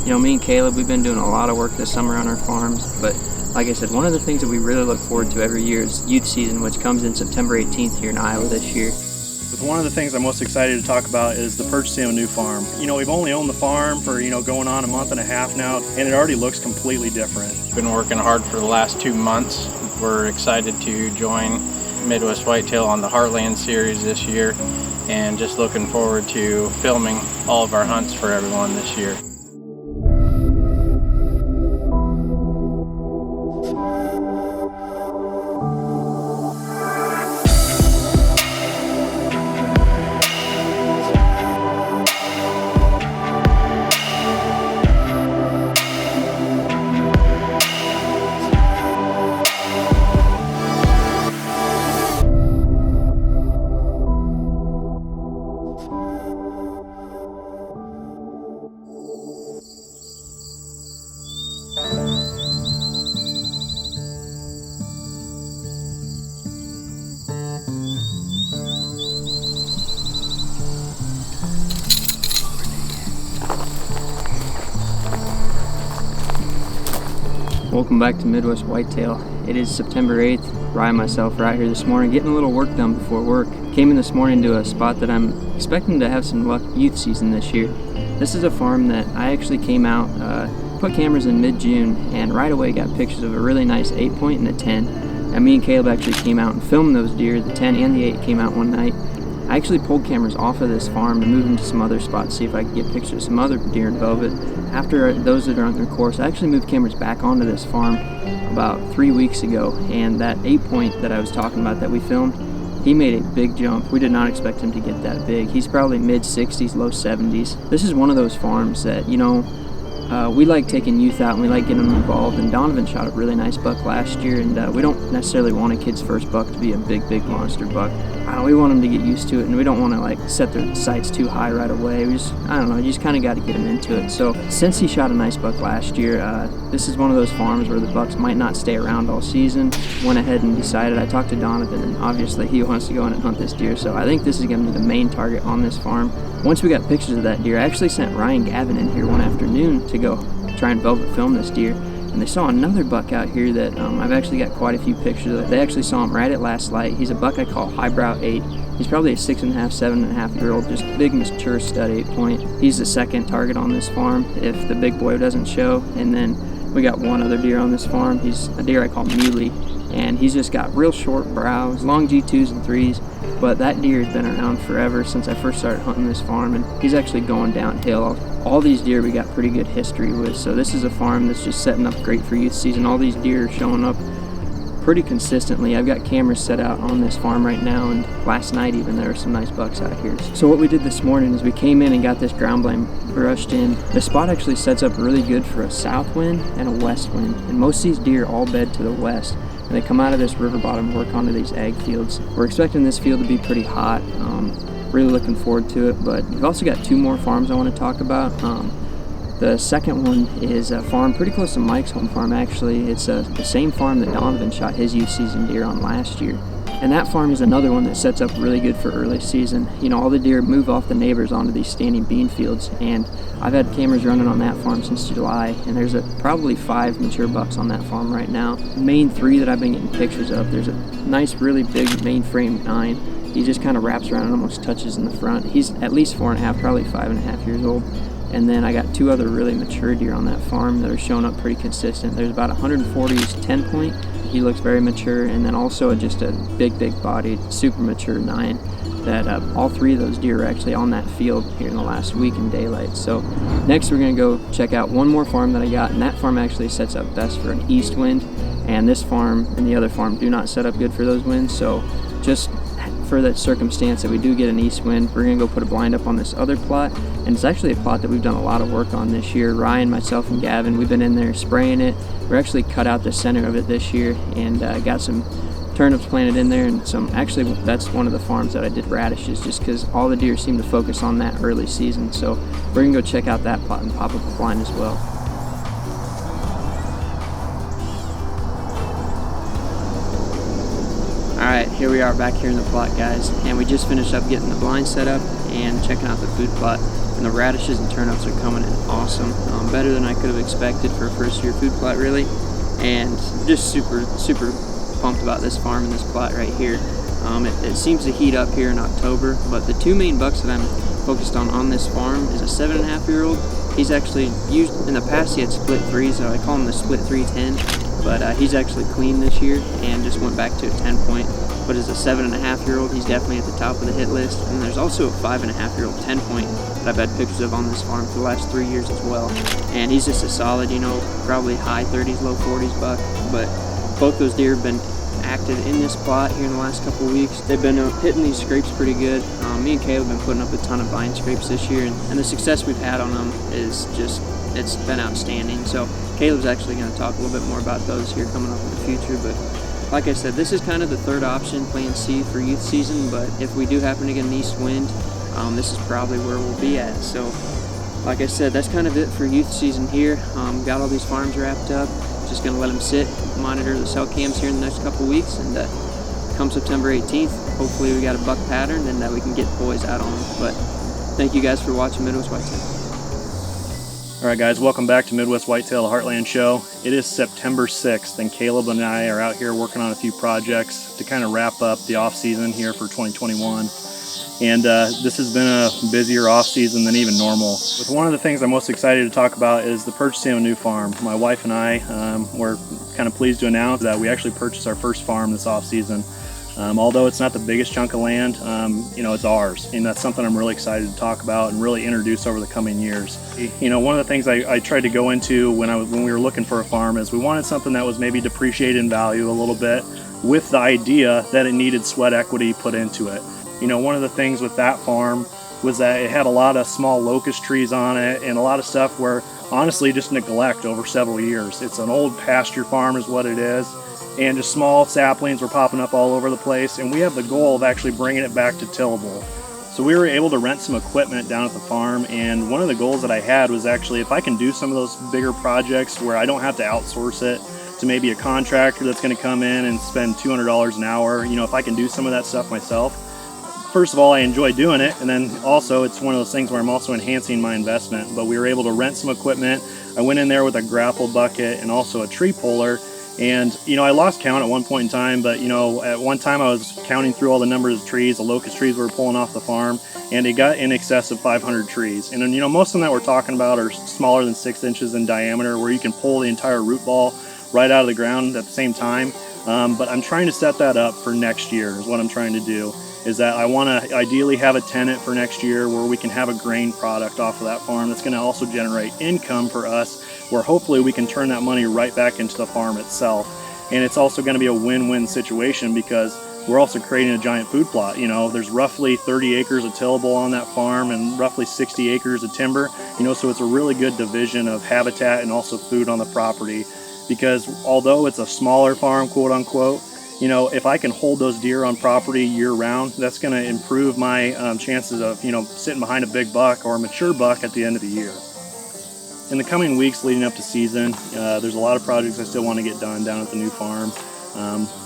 You know, me and Caleb, we've been doing a lot of work this summer on our farms, but like I said, one of the things that we really look forward to every year is youth season, which comes in September 18th here in Iowa this year. One of the things I'm most excited to talk about is the purchasing of a new farm. You know, we've only owned the farm for, going on a month and a half now, and it already looks completely different. Been working hard for the last 2 months. We're excited to join Midwest Whitetail on the Heartland series this year, and just looking forward to filming all of our hunts for everyone this year. Welcome back to Midwest Whitetail. It is September 8th. Ryan and myself are out here this morning getting a little work done before work. Came in this morning to a spot that I'm expecting to have some luck youth season this year. This is a farm that I actually came out, put cameras in mid-June, and right away got pictures of a really nice 8-point and a 10. And me and Caleb actually came out and filmed those deer. The 10 and the 8 came out one night. I actually pulled cameras off of this farm to move them to some other spots, see if I could get pictures of some other deer in velvet. After those that are on their course, I actually moved cameras back onto this farm about 3 weeks ago, and that 8-point that I was talking about that we filmed, he made a big jump. We did not expect him to get that big. He's probably mid-60s, low 70s. This is one of those farms that, we like taking youth out and we like getting them involved, and Donovan shot a really nice buck last year, and we don't necessarily want a kid's first buck to be a big monster buck. We want them to get used to it, and we don't want to set their sights too high right away. You just kind of got to get them into it. So since he shot a nice buck last year, this is one of those farms where the bucks might not stay around all season. Went ahead and decided, I talked to Donovan, and obviously he wants to go in and hunt this deer, so I think this is going to be the main target on this farm. Once we got pictures of that deer, I actually sent Ryan Gavin in here one afternoon to go try and velvet film this deer, and they saw another buck out here that I've actually got quite a few pictures of. They actually saw him right at last light. He's a buck I call Highbrow 8. He's probably a 6.5, 7.5 year old, just big mature stud 8-point. He's the second target on this farm if the big boy doesn't show. And then we got one other deer on this farm. He's a deer I call Muley, and he's just got real short brows, long G2s and 3s, but that deer has been around forever since I first started hunting this farm, and he's actually going downhill. All these deer we got pretty good history with, so this is a farm that's just setting up great for youth season. All these deer are showing up pretty consistently. I've got cameras set out on this farm right now, and last night even there were some nice bucks out here. So what we did this morning is we came in and got this ground blind brushed in. The spot actually sets up really good for a south wind and a west wind, and most of these deer all bed to the west, and they come out of this river bottom, work onto these ag fields. We're expecting this field to be pretty hot. Really looking forward to it, but we've also got 2 more farms I want to talk about. The second one is a farm pretty close to Mike's home farm, actually. It's the same farm that Donovan shot his youth season deer on last year. And that farm is another one that sets up really good for early season. All the deer move off the neighbors onto these standing bean fields, and I've had cameras running on that farm since July, and there's probably 5 mature bucks on that farm right now. Main 3 that I've been getting pictures of, there's a nice, really big mainframe 9. He just kind of wraps around and almost touches in the front. He's at least 4.5, probably 5.5 years old. And then I got 2 other really mature deer on that farm that are showing up pretty consistent. There's about 140's 10-point. He looks very mature, and then also just a big bodied, super mature 9 that all 3 of those deer are actually on that field here in the last week in daylight. So next we're gonna go check out one more farm that I got, and that farm actually sets up best for an east wind, and this farm and the other farm do not set up good for those winds. So just for that circumstance that we do get an east wind, we're gonna go put a blind up on this other plot, and it's actually a plot that we've done a lot of work on this year. Ryan, myself, and Gavin, we've been in there spraying it. We're actually cut out the center of it this year, and got some turnips planted in there, and actually that's one of the farms that I did radishes, just because all the deer seem to focus on that early season. So we're gonna go check out that plot and pop up a blind as well. All right, Here we are back here in the plot, guys, and we just finished up getting the blind set up and checking out the food plot, and the radishes and turnips are coming in awesome. Better than I could have expected for a first year food plot, really, and just super pumped about this farm and this plot right here. It seems to heat up here in October, but the two main bucks that I'm focused on this farm is a 7.5-year-old. He's actually used, in the past he had split 3, so I call him the split 310, but he's actually clean this year and just went back to a 10-point. But as a 7.5-year-old, he's definitely at the top of the hit list. And there's also a 5.5-year-old 10-point that I've had pictures of on this farm for the last 3 years as well. And he's just a solid, probably high 30s, low 40s buck. But both those deer have been active in this plot here in the last couple of weeks. They've been hitting these scrapes pretty good. Me and Caleb have been putting up a ton of vine scrapes this year, and the success we've had on them is just, it's been outstanding. So Caleb's actually going to talk a little bit more about those here coming up in the future. But like I said, this is kind of the third option, plan C for youth season, but if we do happen to get an east wind, this is probably where we'll be at. So like I said, that's kind of it for youth season here. Got all these farms wrapped up. Just going to let them sit, monitor the cell cams here in the next couple weeks, and come September 18th, hopefully we got a buck pattern and we can get boys out on them. But thank you guys for watching Midwest Whitetail. All right, guys, welcome back to Midwest Whitetail, the Heartland Show. It is September 6th, and Caleb and I are out here working on a few projects to kind of wrap up the off season here for 2021. And this has been a busier off season than even normal. With one of the things I'm most excited to talk about is the purchasing of a new farm. My wife and I were kind of pleased to announce that we actually purchased our first farm this off season. Although it's not the biggest chunk of land, it's ours, and that's something I'm really excited to talk about and really introduce over the coming years. One of the things I tried to go into when we were looking for a farm is we wanted something that was maybe depreciated in value a little bit, with the idea that it needed sweat equity put into it. One of the things with that farm was that it had a lot of small locust trees on it and a lot of stuff where honestly just neglect over several years. It's an old pasture farm is what it is, and just small saplings were popping up all over the place, and we have the goal of actually bringing it back to tillable. So we were able to rent some equipment down at the farm, and one of the goals that I had was actually if I can do some of those bigger projects where I don't have to outsource it to maybe a contractor that's going to come in and spend $200 an hour, if I can do some of that stuff myself. First of all, I enjoy doing it, and then also it's one of those things where I'm also enhancing my investment. But we were able to rent some equipment. I went in there with a grapple bucket and also a tree puller, and I lost count at one point in time, but at one time I was counting through all the numbers of trees, the locust trees we were pulling off the farm, and it got in excess of 500 trees. And then most of them that we're talking about are smaller than 6 inches in diameter, where you can pull the entire root ball right out of the ground at the same time. But I'm trying to set that up for next year is what I'm trying to do. Is that I want to ideally have a tenant for next year where we can have a grain product off of that farm that's going to also generate income for us, where hopefully we can turn that money right back into the farm itself. And it's also going to be a win-win situation because we're also creating a giant food plot. There's roughly 30 acres of tillable on that farm and roughly 60 acres of timber, so it's a really good division of habitat and also food on the property. Because although it's a smaller farm, quote unquote, if I can hold those deer on property year round, that's going to improve my chances of, sitting behind a big buck or a mature buck at the end of the year. In the coming weeks leading up to season, there's a lot of projects I still want to get done down at the new farm.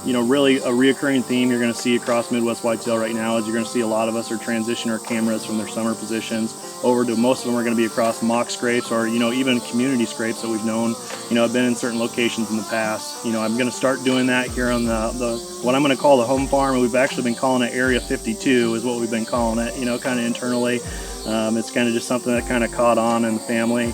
Really a reoccurring theme you're going to see across Midwest Whitetail right now is you're going to see a lot of us are transitioning our cameras from their summer positions over to, most of them are going to be across mock scrapes or, even community scrapes that we've known, have been in certain locations in the past. I'm going to start doing that here on the what I'm going to call the home farm, and we've actually been calling it Area 52 is what we've been calling it, kind of internally. It's kind of just something that kind of caught on in the family.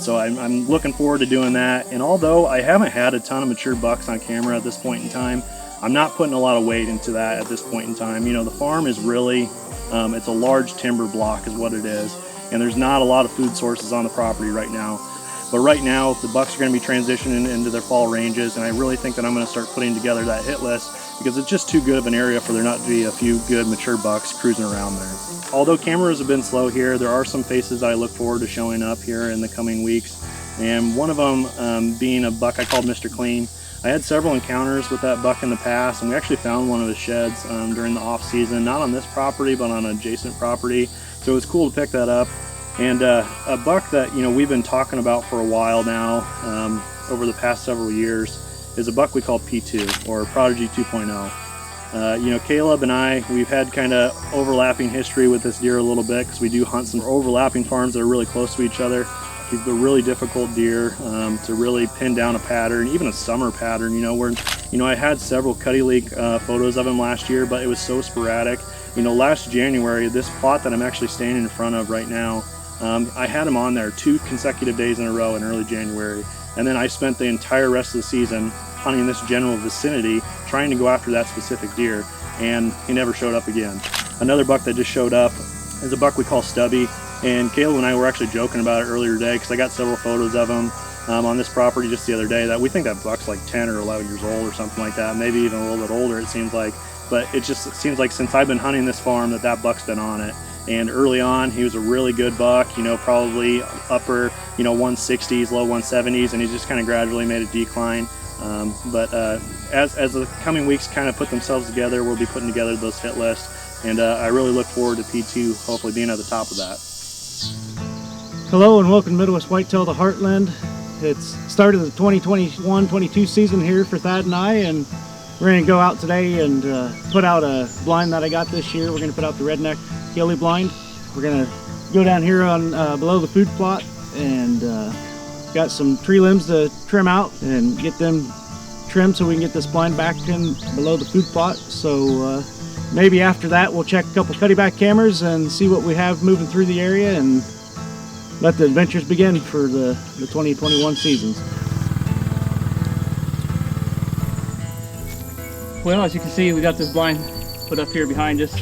So I'm looking forward to doing that. And although I haven't had a ton of mature bucks on camera at this point in time, I'm not putting a lot of weight into that at this point in time. The farm is really, it's a large timber block is what it is. And there's not a lot of food sources on the property right now. But right now, the bucks are going to be transitioning into their fall ranges. And I really think that I'm going to start putting together that hit list because it's just too good of an area for there not to be a few good mature bucks cruising around there. Although cameras have been slow here, there are some faces I look forward to showing up here in the coming weeks. And one of them being a buck I called Mr. Clean. I had several encounters with that buck in the past, and we actually found one of his sheds during the off season, not on this property, but on an adjacent property. So it was cool to pick that up. And a buck that we've been talking about for a while now, over the past several years, is a buck we call P2 or Prodigy 2.0. You know, Caleb and I, we've had kind of overlapping history with this deer a little bit because we do hunt some overlapping farms that are really close to each other. He's a really difficult deer to really pin down a pattern, even a summer pattern. You know, where, you know, I had several Cuddeback photos of him last year, but it was so sporadic. You know, last January, this plot that I'm actually standing in front of right now, I had him on there 2 consecutive days in a row in early January. And then I spent the entire rest of the season hunting this general vicinity, trying to go after that specific deer, and he never showed up again. Another buck that just showed up is a buck we call Stubby, and Caleb and I were actually joking about it earlier today because I got several photos of him on this property just the other day that we think that buck's like 10 or 11 years old or something like that, maybe even a little bit older it seems like. But it seems like since I've been hunting this farm that buck's been on it. And early on, he was a really good buck, you know, probably upper, you know, 160s, low 170s, and he just kind of gradually made a decline. As the coming weeks kind of put themselves together, we'll be putting together those hit lists, and I really look forward to P2 hopefully being at the top of that. Hello and welcome to Midwest Whitetail, the Heartland. It's started the 2021-22 season here for Thad and I, and we're going to go out today and put out a blind that I got this year. We're going to put out the Redneck Gilly blind. We're going to go down here on below the food plot and got some tree limbs to trim out and get them trimmed so we can get this blind back in below the food plot. So maybe after that we'll check a couple Cuddeback cameras and see what we have moving through the area and let the adventures begin for the 2021 seasons. Well, as you can see, we got this blind put up here behind us.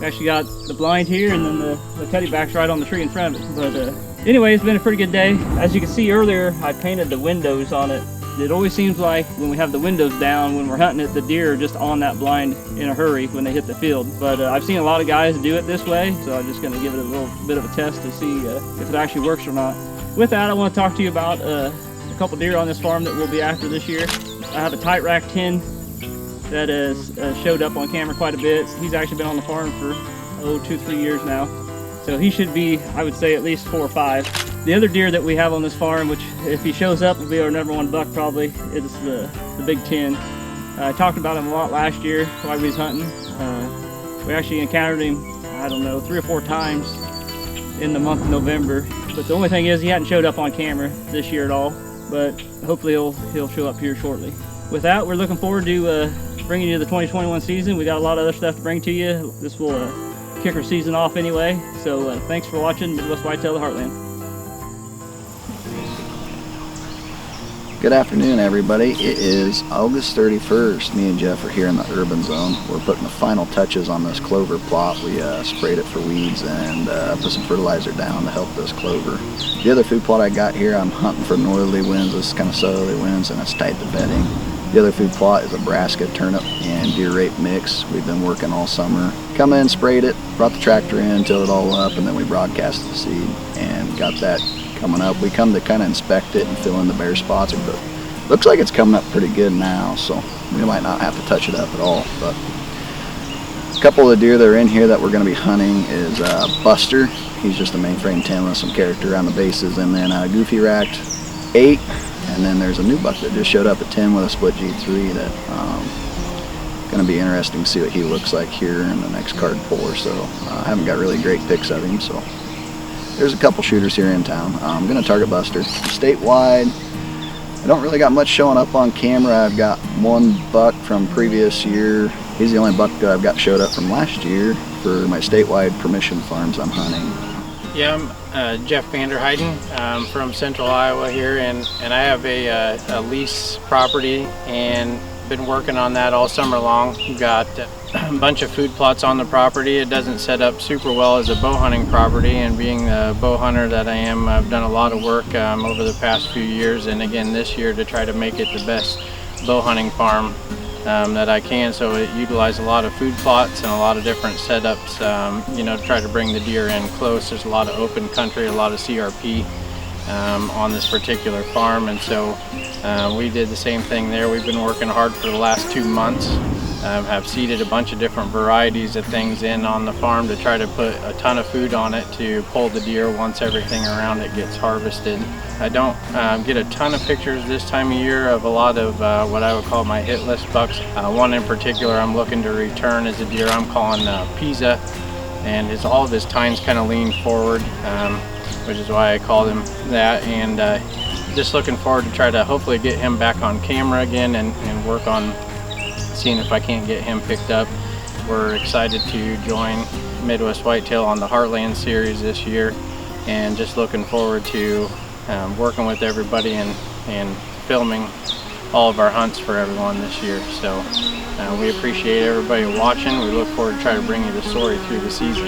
We actually got the blind here and then the Cuddeback's right on the tree in front of it. But anyway, it's been a pretty good day. As you can see earlier, I painted the windows on it. It always seems like when we have the windows down, when we're hunting it, the deer are just on that blind in a hurry when they hit the field. But I've seen a lot of guys do it this way, so I'm just going to give it a little bit of a test to see if it actually works or not. With that, I want to talk to you about a couple deer on this farm that we'll be after this year. I have a tight rack 10 that has showed up on camera quite a bit. He's actually been on the farm for 2-3 years now, so he should be, I would say, at least 4 or 5. The other deer that we have on this farm, which if he shows up will be our #1 buck probably, is the Big 10. I talked about him a lot last year while we was hunting. We actually encountered him, I don't know, 3 or 4 times in the month of November, but the only thing is he hadn't showed up on camera this year at all, but hopefully he'll show up here shortly. With that, we're looking forward to bringing you the 2021 season. We got a lot of other stuff to bring to you. This will kick our season off anyway. So thanks for watching Midwest Whitetail, the Heartland. Good afternoon, everybody. It is August 31st. Me and Jeff are here in the urban zone. We're putting the final touches on this clover plot. We sprayed it for weeds and put some fertilizer down to help this clover. The other food plot I got here, I'm hunting for northerly winds. This is kind of southerly winds, and it's tight to bedding. The other food plot is a brassica, turnip, and deer rape mix. We've been working all summer. Come in, sprayed it, brought the tractor in, tilled it all up, and then we broadcast the seed and got that coming up. We come to kind of inspect it and fill in the bare spots, but looks like it's coming up pretty good now, so we might not have to touch it up at all. But a couple of the deer that are in here that we're going to be hunting is Buster. He's just a mainframe 10 with some character around the bases, and then Goofy racked 8. And then there's a new buck that just showed up at 10 with a split G3 that going to be interesting to see what he looks like here in the next card pour. So I haven't got really great pics of him. So there's a couple shooters here in town. I'm going to target Buster. Statewide, I don't really got much showing up on camera. I've got 1 buck from previous year. He's the only buck that I've got showed up from last year for my statewide permission farms I'm hunting. Yeah, I'm Jeff Heiden from Central Iowa here, and I have a lease property and been working on that all summer long. We've got a bunch of food plots on the property. It doesn't set up super well as a bow hunting property, and being the bow hunter that I am, I've done a lot of work over the past few years, and again this year, to try to make it the best bow hunting farm that I can. So it utilized a lot of food plots and a lot of different setups, you know, to try to bring the deer in close. There's a lot of open country, a lot of CRP on this particular farm, and so we did the same thing there. We've been working hard for the last 2 months have seeded a bunch of different varieties of things in on the farm to try to put a ton of food on it to pull the deer once everything around it gets harvested. I don't get a ton of pictures this time of year of a lot of what I would call my hit list bucks. One in particular I'm looking to return is a deer I'm calling Pisa, and all of his tines kind of lean forward, which is why I called him that, and just looking forward to try to hopefully get him back on camera again and work on seeing if I can't get him picked up. We're excited to join Midwest Whitetail on the Heartland series this year, and just looking forward to working with everybody and filming all of our hunts for everyone this year. So we appreciate everybody watching. We look forward to trying to bring you the story through the season.